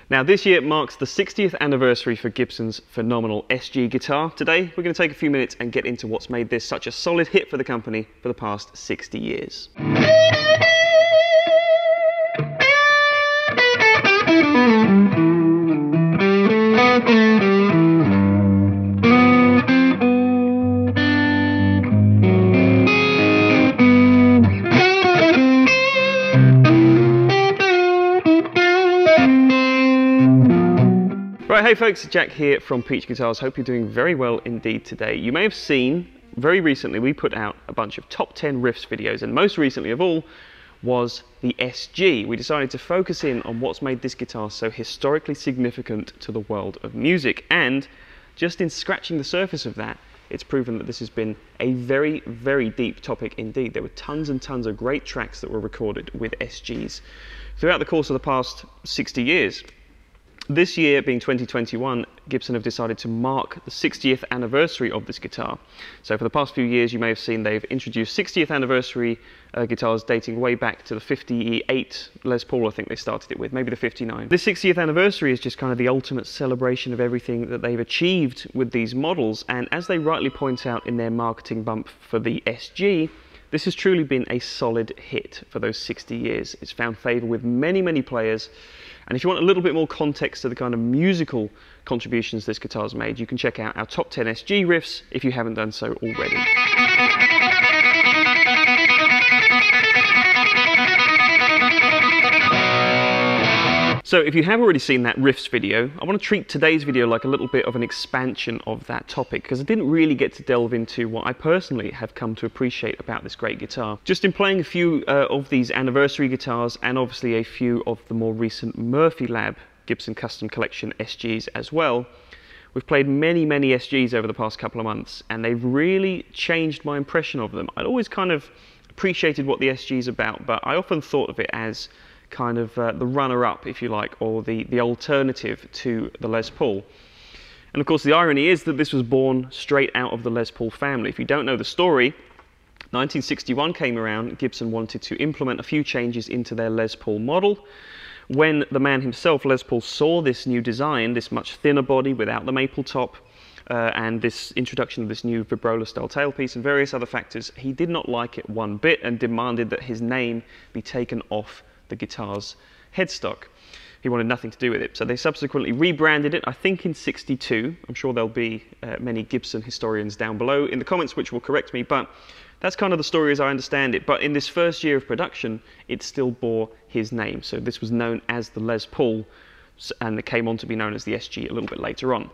Now this year marks the 60th anniversary for Gibson's phenomenal SG guitar. Today we're going to take a few minutes and get into what's made this such a solid hit for the company for the past 60 years. Right, hey folks, Jack here from Peach Guitars. Hope you're doing very well indeed today. You may have seen very recently we put out a bunch of top 10 riffs videos, and most recently of all was the SG. We decided to focus in on what's made this guitar so historically significant to the world of music, and just in scratching the surface of that, it's proven that this has been a very, very deep topic indeed. There were tons and tons of great tracks that were recorded with SGs throughout the course of the past 60 years. This year, being 2021, Gibson have decided to mark the 60th anniversary of this guitar. So for the past few years, you may have seen they've introduced 60th anniversary guitars dating way back to the 58 Les Paul, I think they started it with, maybe the 59. This 60th anniversary is just kind of the ultimate celebration of everything that they've achieved with these models, and as they rightly point out in their marketing bump for the SG, this has truly been a solid hit for those 60 years. It's found favour with many, many players. And if you want a little bit more context to the kind of musical contributions this guitar's made, you can check out our top 10 SG riffs if you haven't done so already. So if you have already seen that riffs video, I want to treat today's video like a little bit of an expansion of that topic, because I didn't really get to delve into what I personally have come to appreciate about this great guitar. Just in playing a few of these anniversary guitars, and obviously a few of the more recent Murphy Lab Gibson Custom Collection SGs as well, we've played many, many SGs over the past couple of months, and they've really changed my impression of them. I'd always kind of appreciated what the SG is about, but I often thought of it as kind of the runner-up, if you like, or the alternative to the Les Paul. And of course the irony is that this was born straight out of the Les Paul family. If you don't know the story, 1961 came around, Gibson wanted to implement a few changes into their Les Paul model. When the man himself, Les Paul, saw this new design, this much thinner body without the maple top, and this introduction of this new vibrola style tailpiece and various other factors, he did not like it one bit and demanded that his name be taken off the guitar's headstock. He wanted nothing to do with it. So they subsequently rebranded it, I think in '62. I'm sure there'll be many Gibson historians down below in the comments which will correct me, but that's kind of the story as I understand it. But in this first year of production, it still bore his name. So this was known as the Les Paul, and it came on to be known as the SG a little bit later on.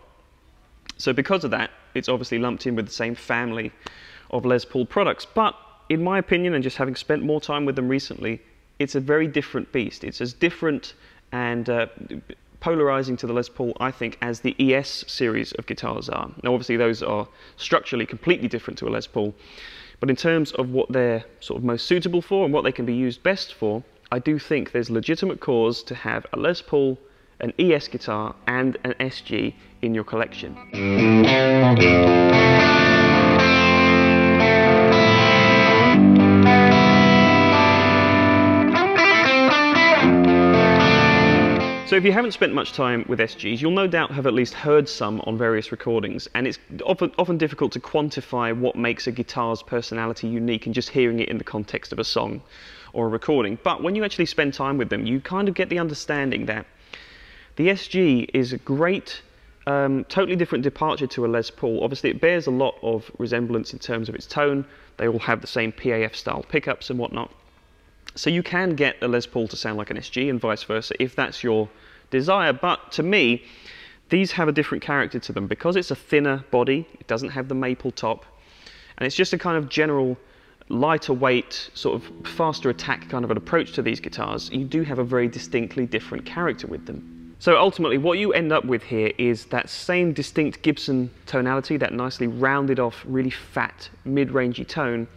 So because of that, it's obviously lumped in with the same family of Les Paul products. But in my opinion, and just having spent more time with them recently, it's a very different beast. It's as different and polarizing to the Les Paul, I think, as the ES series of guitars are. Now obviously those are structurally completely different to a Les Paul, but in terms of what they're sort of most suitable for and what they can be used best for, I do think there's legitimate cause to have a Les Paul, an ES guitar and an SG in your collection. So if you haven't spent much time with SGs, you'll no doubt have at least heard some on various recordings, and it's often difficult to quantify what makes a guitar's personality unique and just hearing it in the context of a song or a recording. But when you actually spend time with them, you kind of get the understanding that the SG is a great, totally different departure to a Les Paul. Obviously it bears a lot of resemblance in terms of its tone. They all have the same PAF style pickups and whatnot. So you can get a Les Paul to sound like an SG and vice versa if that's your desire, but to me these have a different character to them because it's a thinner body, it doesn't have the maple top, and it's just a kind of general lighter weight, sort of faster attack kind of an approach to these guitars. You do have a very distinctly different character with them. So ultimately what you end up with here is that same distinct Gibson tonality, that nicely rounded off, really fat, mid-rangey tone,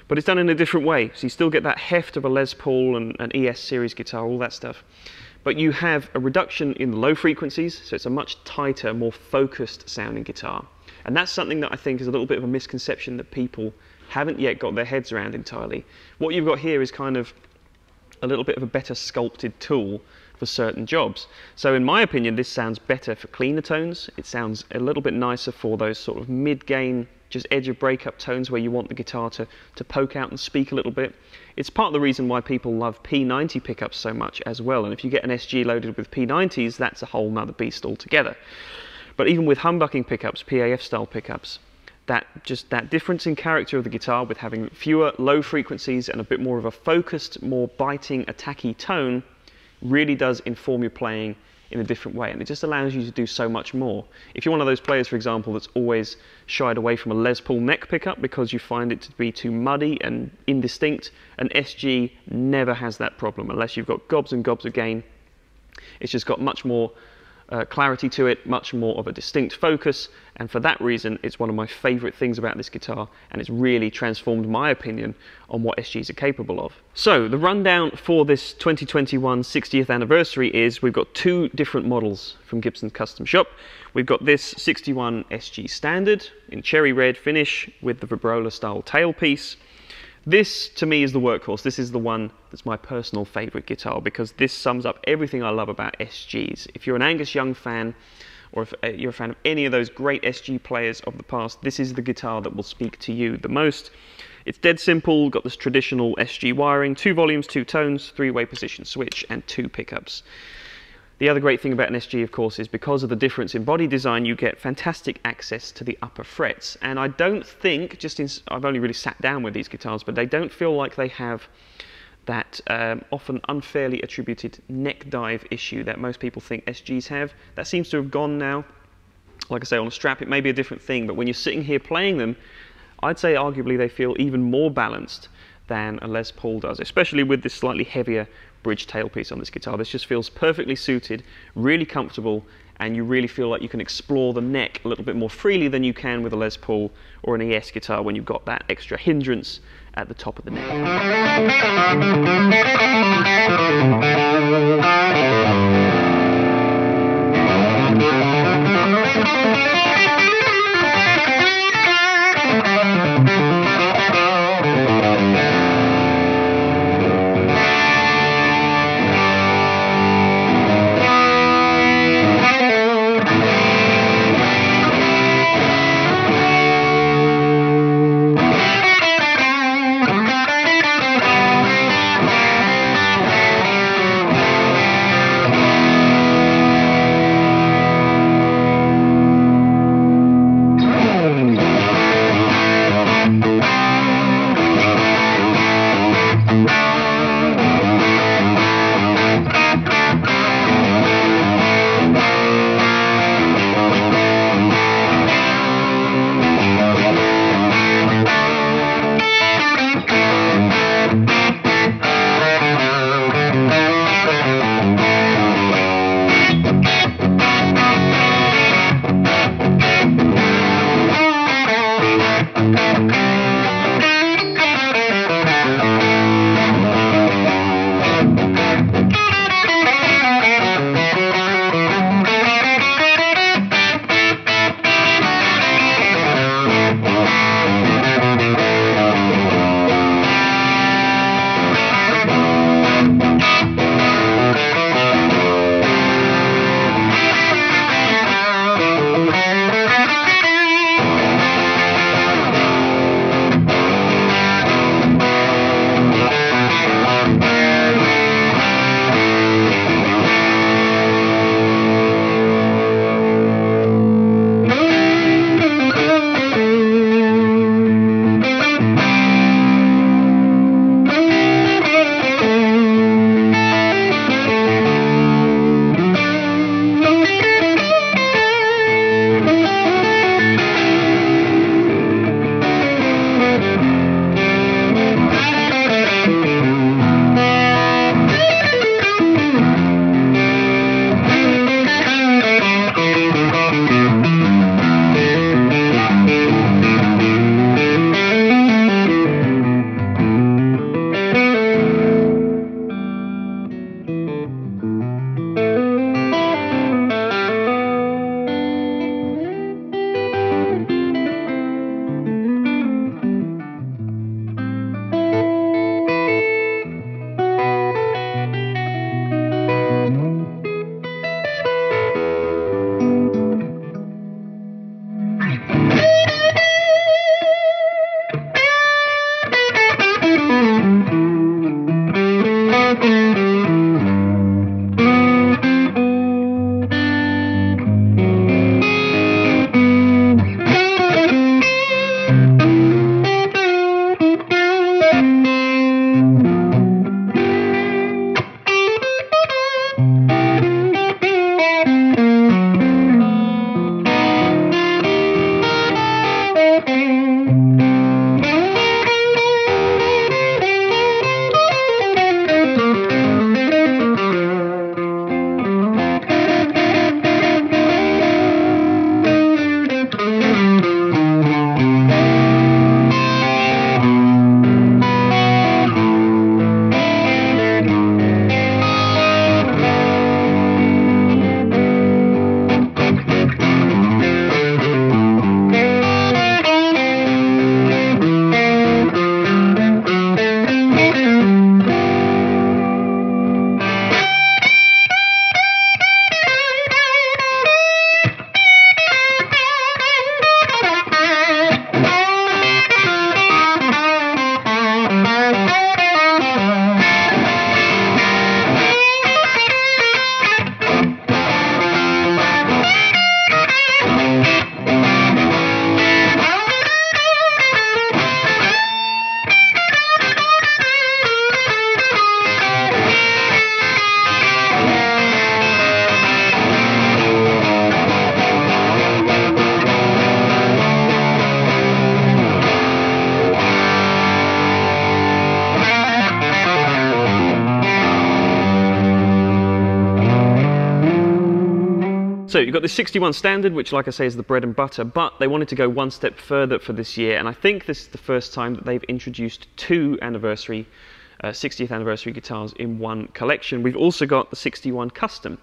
but it's done in a different way. So you still get that heft of a Les Paul and an ES series guitar, all that stuff. But you have a reduction in the low frequencies, so it's a much tighter, more focused sounding guitar. And that's something that I think is a little bit of a misconception that people haven't yet got their heads around entirely. What you've got here is kind of a little bit of a better sculpted tool for certain jobs. So in my opinion, this sounds better for cleaner tones. It sounds a little bit nicer for those sort of mid-gain, just edge of breakup tones where you want the guitar to poke out and speak a little bit. It's part of the reason why people love P90 pickups so much as well. And if you get an SG loaded with P90s, that's a whole nother beast altogether. But even with humbucking pickups, PAF style pickups, that difference in character of the guitar with having fewer low frequencies and a bit more of a focused, more biting, attacky tone really does inform your playing in a different way, and it just allows you to do so much more. If you're one of those players, for example, that's always shied away from a Les Paul neck pickup because you find it to be too muddy and indistinct, an SG never has that problem unless you've got gobs and gobs of gain. It's just got much more clarity to it, much more of a distinct focus, and for that reason it's one of my favourite things about this guitar, and it's really transformed my opinion on what SGs are capable of. So the rundown for this 2021 60th anniversary is we've got two different models from Gibson's custom shop. We've got this 61 SG Standard in cherry red finish with the vibrola style tailpiece. This, to me, is the workhorse. This is the one that's my personal favourite guitar because this sums up everything I love about SGs. If you're an Angus Young fan, or if you're a fan of any of those great SG players of the past, this is the guitar that will speak to you the most. It's dead simple, got this traditional SG wiring, 2 volumes, 2 tones, 3-way position switch, and 2 pickups. The other great thing about an SG, of course, is because of the difference in body design, you get fantastic access to the upper frets. And I don't think, I've only really sat down with these guitars, but they don't feel like they have that often unfairly attributed neck dive issue that most people think SGs have. That seems to have gone now. Like I say, on a strap it may be a different thing, but when you're sitting here playing them, I'd say arguably they feel even more balanced than a Les Paul does, especially with this slightly heavier bridge tailpiece on this guitar. This just feels perfectly suited, really comfortable, and you really feel like you can explore the neck a little bit more freely than you can with a Les Paul or an ES guitar when you've got that extra hindrance at the top of the neck. So you've got the 61 standard, which like I say is the bread and butter, but they wanted to go one step further for this year, and I think this is the first time that they've introduced two 60th anniversary guitars in one collection. We've also got the 61 Custom,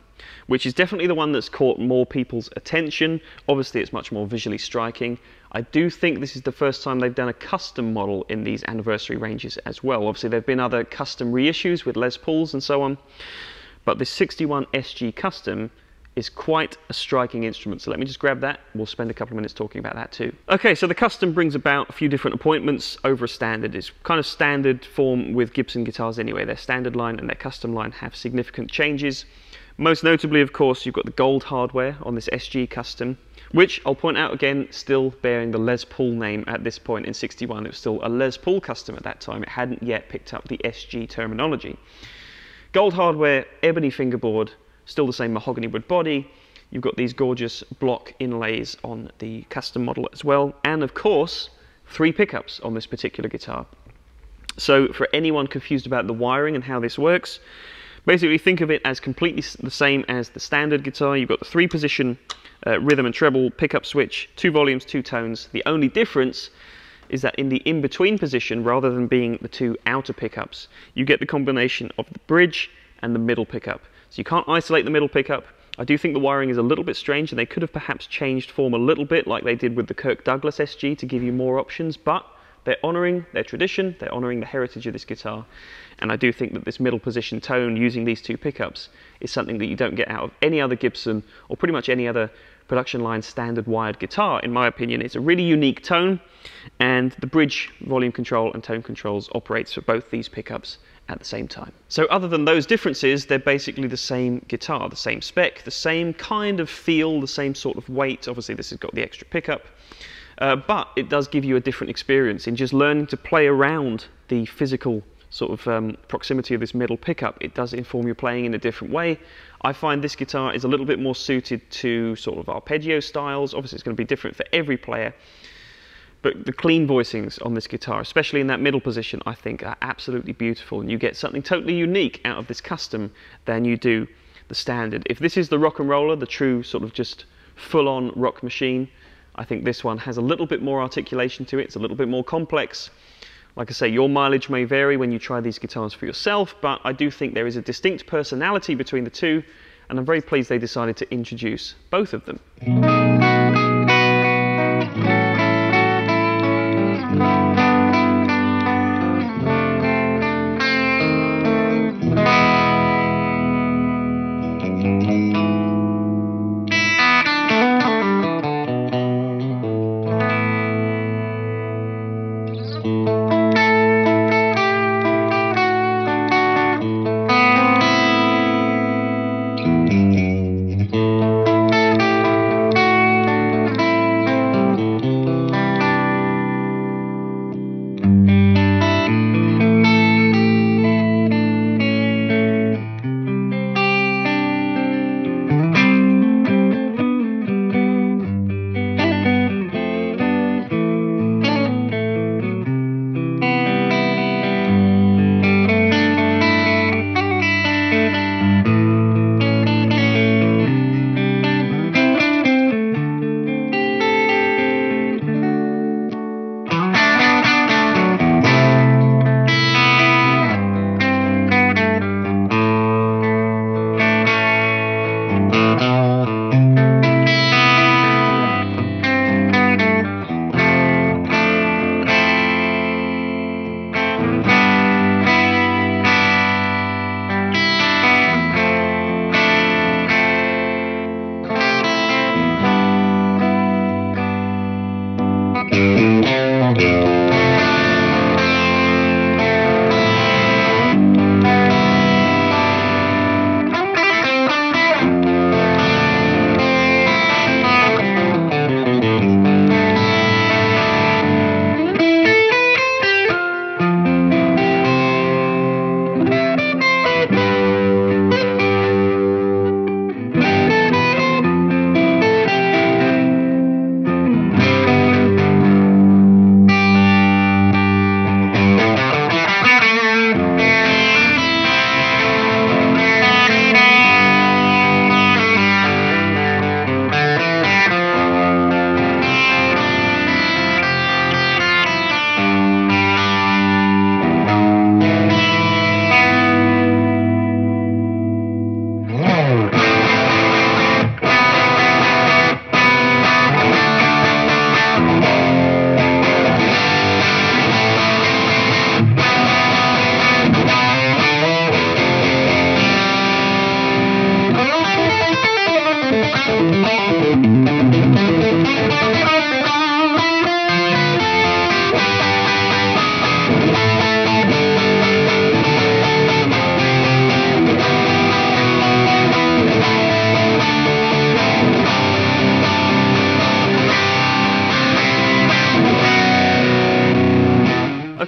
which is definitely the one that's caught more people's attention. Obviously it's much more visually striking. I do think this is the first time they've done a custom model in these anniversary ranges as well. Obviously there have been other custom reissues with Les Pauls and so on, but the 61 SG Custom is quite a striking instrument. So let me just grab that. We'll spend a couple of minutes talking about that too. Okay, so the Custom brings about a few different appointments over a standard. It's kind of standard form with Gibson guitars anyway. Their standard line and their custom line have significant changes. Most notably, of course, you've got the gold hardware on this SG Custom, which I'll point out again, still bearing the Les Paul name at this point in 61. It was still a Les Paul Custom at that time. It hadn't yet picked up the SG terminology. Gold hardware, ebony fingerboard, still the same mahogany wood body. You've got these gorgeous block inlays on the custom model as well, and of course 3 pickups on this particular guitar. So for anyone confused about the wiring and how this works, basically think of it as completely the same as the standard guitar. You've got the 3-position rhythm and treble pickup switch, 2 volumes, 2 tones. The only difference is that in the in-between position, rather than being the 2 outer pickups, you get the combination of the bridge and the middle pickup. So you can't isolate the middle pickup. I do think the wiring is a little bit strange, and they could have perhaps changed form a little bit like they did with the Kirk Douglas SG to give you more options, but they're honouring their tradition, they're honouring the heritage of this guitar, and I do think that this middle position tone using these 2 pickups is something that you don't get out of any other Gibson or pretty much any other production line standard wired guitar. In my opinion, it's a really unique tone, and the bridge, volume control and tone controls operates for both these pickups at the same time. So other than those differences, they're basically the same guitar, the same spec, the same kind of feel, the same sort of weight. Obviously this has got the extra pickup, but it does give you a different experience in just learning to play around the physical sort of proximity of this middle pickup. It does inform your playing in a different way. I find this guitar is a little bit more suited to sort of arpeggio styles. Obviously it's going to be different for every player, but the clean voicings on this guitar, especially in that middle position, I think are absolutely beautiful, and you get something totally unique out of this custom than you do the standard. If this is the rock and roller, the true sort of just full-on rock machine, I think this one has a little bit more articulation to it. It's a little bit more complex. Like I say, your mileage may vary when you try these guitars for yourself, but I do think there is a distinct personality between the two, and I'm very pleased they decided to introduce both of them.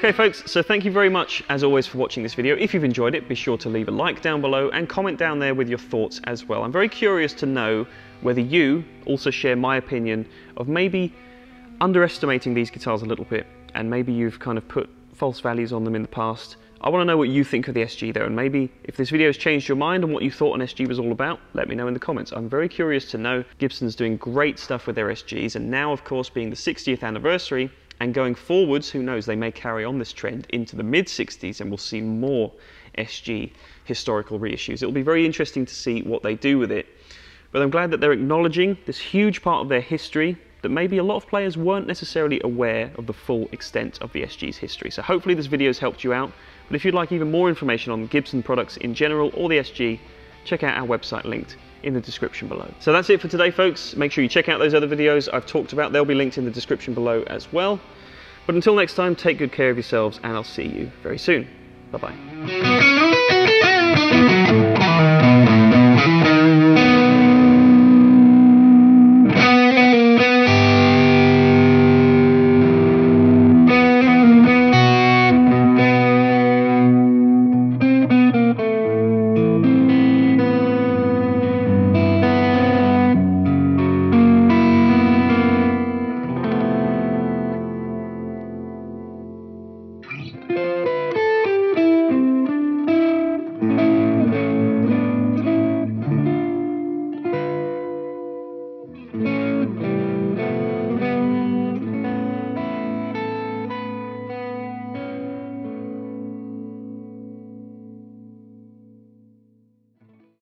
Okay folks, so thank you very much as always for watching this video. If you've enjoyed it, be sure to leave a like down below and comment down there with your thoughts as well. I'm very curious to know whether you also share my opinion of maybe underestimating these guitars a little bit, and maybe you've kind of put false values on them in the past. I want to know what you think of the SG though, and maybe if this video has changed your mind on what you thought an SG was all about, let me know in the comments. I'm very curious to know. Gibson's doing great stuff with their SGs, and now of course being the 60th anniversary, and going forwards, who knows, they may carry on this trend into the mid-60s and we'll see more SG historical reissues. It'll be very interesting to see what they do with it. But I'm glad that they're acknowledging this huge part of their history that maybe a lot of players weren't necessarily aware of the full extent of the SG's history. So hopefully this video has helped you out. But if you'd like even more information on Gibson products in general or the SG, check out our website linked in the description below. So that's it for today folks. Make sure you check out those other videos I've talked about. They'll be linked in the description below as well. But until next time, take good care of yourselves and I'll see you very soon. Bye bye.